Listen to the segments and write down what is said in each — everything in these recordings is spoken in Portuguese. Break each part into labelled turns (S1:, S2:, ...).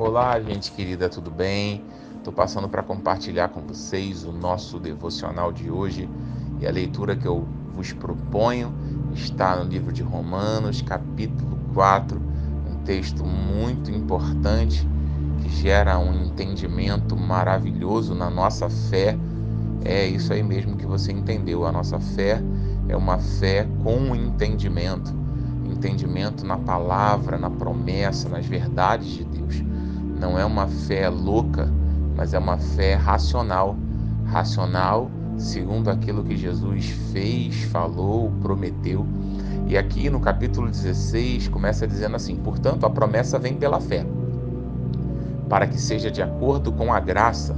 S1: Olá, gente querida, tudo bem? Estou passando para compartilhar com vocês o nosso devocional de hoje e a leitura que eu vos proponho está no livro de Romanos, capítulo 4, um texto muito importante que gera um entendimento maravilhoso na nossa fé. É isso aí mesmo que você entendeu, a nossa fé é uma fé com entendimento na palavra, na promessa, nas verdades de Deus. Não é uma fé louca, mas é uma fé racional. Racional segundo aquilo que Jesus fez, falou, prometeu. E aqui no capítulo 16 começa dizendo assim: portanto, a promessa vem pela fé, para que seja de acordo com a graça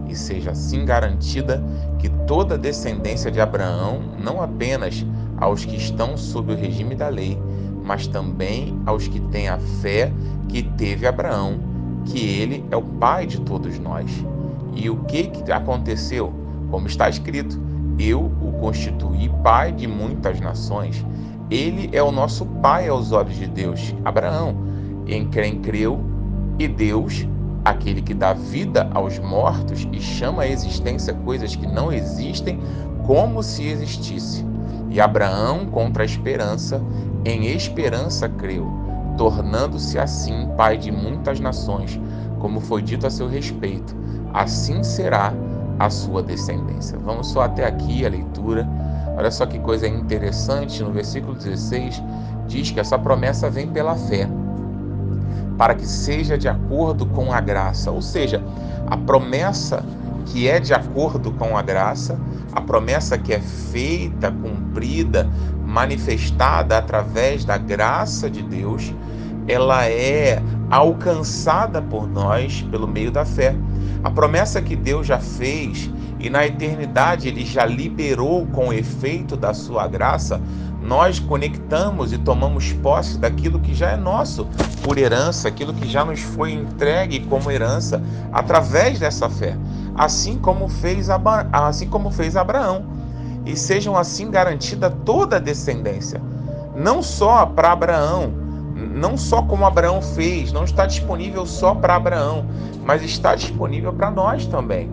S1: e seja assim garantida que toda a descendência de Abraão, não apenas aos que estão sob o regime da lei, mas também aos que têm a fé que teve Abraão, que ele é o pai de todos nós. E o que aconteceu? Como está escrito: eu o constituí pai de muitas nações. Ele é o nosso pai aos olhos de Deus, Abraão, em quem creu, e Deus, aquele que dá vida aos mortos e chama à existência coisas que não existem como se existisse. E Abraão, contra a esperança, em esperança creu, tornando-se assim pai de muitas nações, como foi dito a seu respeito, assim será a sua descendência. Vamos só até aqui a leitura. Olha só que coisa interessante, no versículo 16, diz que essa promessa vem pela fé, para que seja de acordo com a graça. Ou seja, a promessa que é de acordo com a graça, a promessa que é feita, cumprida, manifestada através da graça de Deus, ela é alcançada por nós pelo meio da fé. A promessa que Deus já fez e na eternidade Ele já liberou com o efeito da sua graça, nós conectamos e tomamos posse daquilo que já é nosso por herança, aquilo que já nos foi entregue como herança através dessa fé, assim como fez Abraão. E sejam assim garantida toda a descendência, não só para Abraão, não só como Abraão fez, não está disponível só para Abraão, mas está disponível para nós também.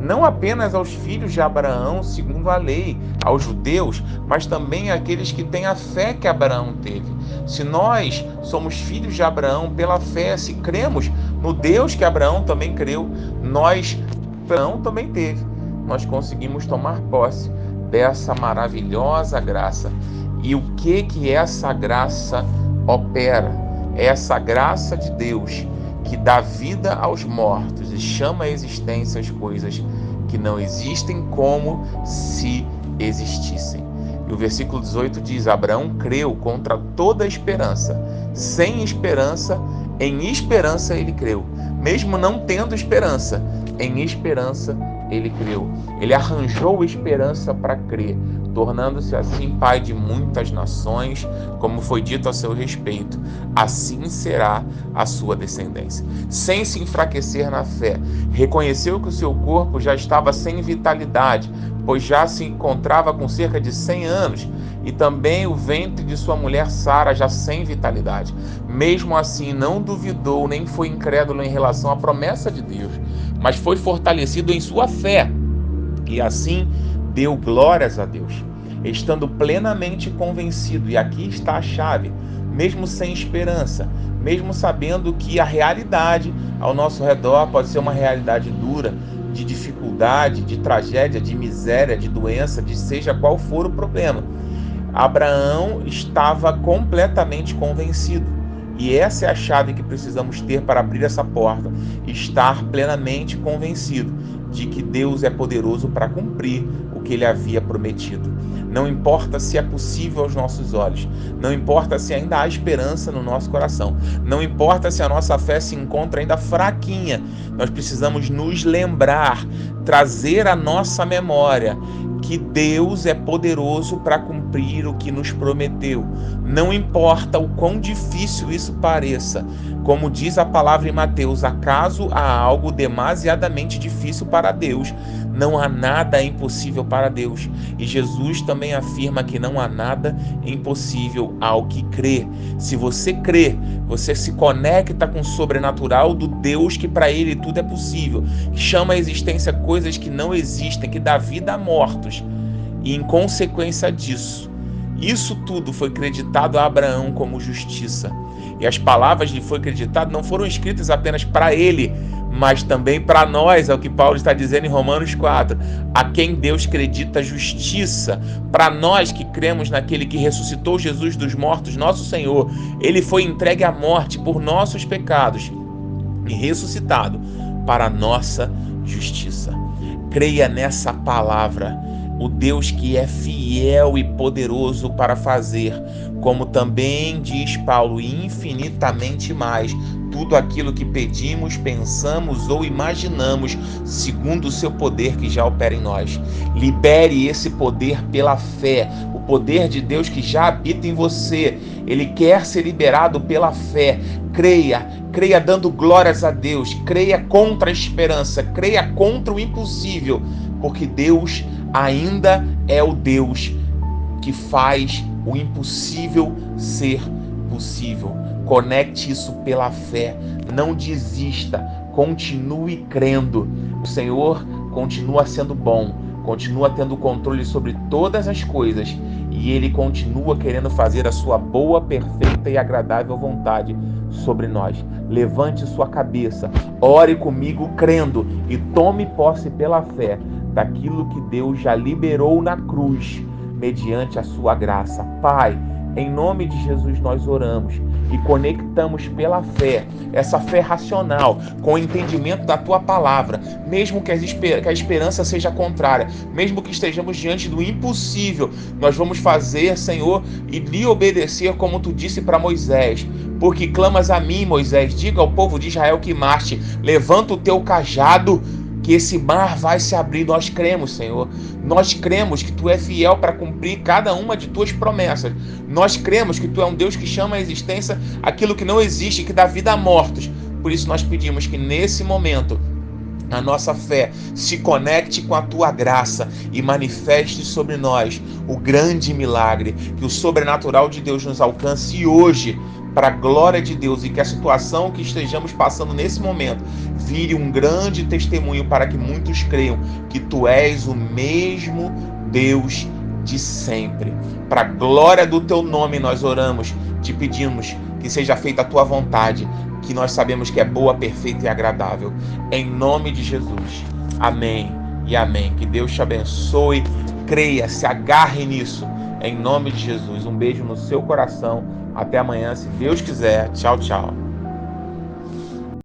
S1: Não apenas aos filhos de Abraão, segundo a lei, aos judeus, mas também àqueles que têm a fé que Abraão teve. Se nós somos filhos de Abraão pela fé, se cremos no Deus que Abraão também creu, Abraão também teve, nós conseguimos tomar posse dessa maravilhosa graça. E o que essa graça opera? Essa graça de Deus que dá vida aos mortos e chama à existência as coisas que não existem como se existissem. E o versículo 18 diz: Abraão creu contra toda esperança. Sem esperança, em esperança ele creu. Mesmo não tendo esperança, em esperança ele creu. Ele arranjou esperança para crer, tornando-se assim pai de muitas nações, como foi dito a seu respeito. Assim será a sua descendência. Sem se enfraquecer na fé, reconheceu que o seu corpo já estava sem vitalidade, pois já se encontrava com cerca de 100 anos, e também o ventre de sua mulher Sara já sem vitalidade. Mesmo assim, não duvidou nem foi incrédulo em relação à promessa de Deus, mas foi fortalecido em sua fé, e assim deu glórias a Deus, estando plenamente convencido, e aqui está a chave, mesmo sem esperança, mesmo sabendo que a realidade ao nosso redor pode ser uma realidade dura, de dificuldade, de tragédia, de miséria, de doença, de seja qual for o problema, Abraão estava completamente convencido. E essa é a chave que precisamos ter para abrir essa porta, estar plenamente convencido de que Deus é poderoso para cumprir o que Ele havia prometido. Não importa se é possível aos nossos olhos, não importa se ainda há esperança no nosso coração, não importa se a nossa fé se encontra ainda fraquinha, nós precisamos nos lembrar, trazer à nossa memória que Deus é poderoso para cumprir o que nos prometeu. Não importa o quão difícil isso pareça. Como diz a palavra em Mateus: acaso há algo demasiadamente difícil para Deus? Não há nada impossível para Deus. E Jesus também afirma que não há nada impossível ao que crê. Se você crê, você se conecta com o sobrenatural do Deus que para ele tudo é possível, que chama à existência coisas que não existem, que dá vida a mortos. E em consequência disso, isso tudo foi creditado a Abraão como justiça. E as palavras lhe foi creditado não foram escritas apenas para ele, mas também para nós, é o que Paulo está dizendo em Romanos 4, a quem Deus acredita justiça. Para nós que cremos naquele que ressuscitou Jesus dos mortos, nosso Senhor, ele foi entregue à morte por nossos pecados e ressuscitado para a nossa justiça. Creia nessa palavra, o Deus que é fiel e poderoso para fazer, como também diz Paulo, infinitamente mais, tudo aquilo que pedimos, pensamos ou imaginamos, segundo o seu poder que já opera em nós. Libere esse poder pela fé, o poder de Deus que já habita em você. Ele quer ser liberado pela fé. Creia dando glórias a Deus, creia contra a esperança, creia contra o impossível, porque Deus ainda é o Deus que faz o impossível ser possível. Conecte isso pela fé, não desista, continue crendo. O Senhor continua sendo bom, continua tendo controle sobre todas as coisas e Ele continua querendo fazer a sua boa, perfeita e agradável vontade sobre nós. Levante sua cabeça, ore comigo crendo e tome posse pela fé daquilo que Deus já liberou na cruz, mediante a sua graça. Pai, em nome de Jesus nós oramos e conectamos pela fé, essa fé racional, com o entendimento da Tua palavra, mesmo que a esperança seja contrária, mesmo que estejamos diante do impossível, nós vamos fazer, Senhor, e lhe obedecer como Tu disse para Moisés, porque clamas a mim, Moisés, diga ao povo de Israel que marche, levanta o teu cajado, que esse mar vai se abrir. Nós cremos, Senhor. Nós cremos que Tu é fiel para cumprir cada uma de Tuas promessas. Nós cremos que Tu é um Deus que chama à existência aquilo que não existe, que dá vida a mortos. Por isso nós pedimos que nesse momento a nossa fé se conecte com a Tua graça e manifeste sobre nós o grande milagre, que o sobrenatural de Deus nos alcance hoje, para a glória de Deus, e que a situação que estejamos passando nesse momento vire um grande testemunho para que muitos creiam que Tu és o mesmo Deus de sempre. Para a glória do Teu nome nós oramos, te pedimos que seja feita a Tua vontade, que nós sabemos que é boa, perfeita e agradável. Em nome de Jesus. Amém e amém. Que Deus te abençoe. Creia, se agarre nisso. Em nome de Jesus. Um beijo no seu coração. Até amanhã, se Deus quiser. Tchau, tchau.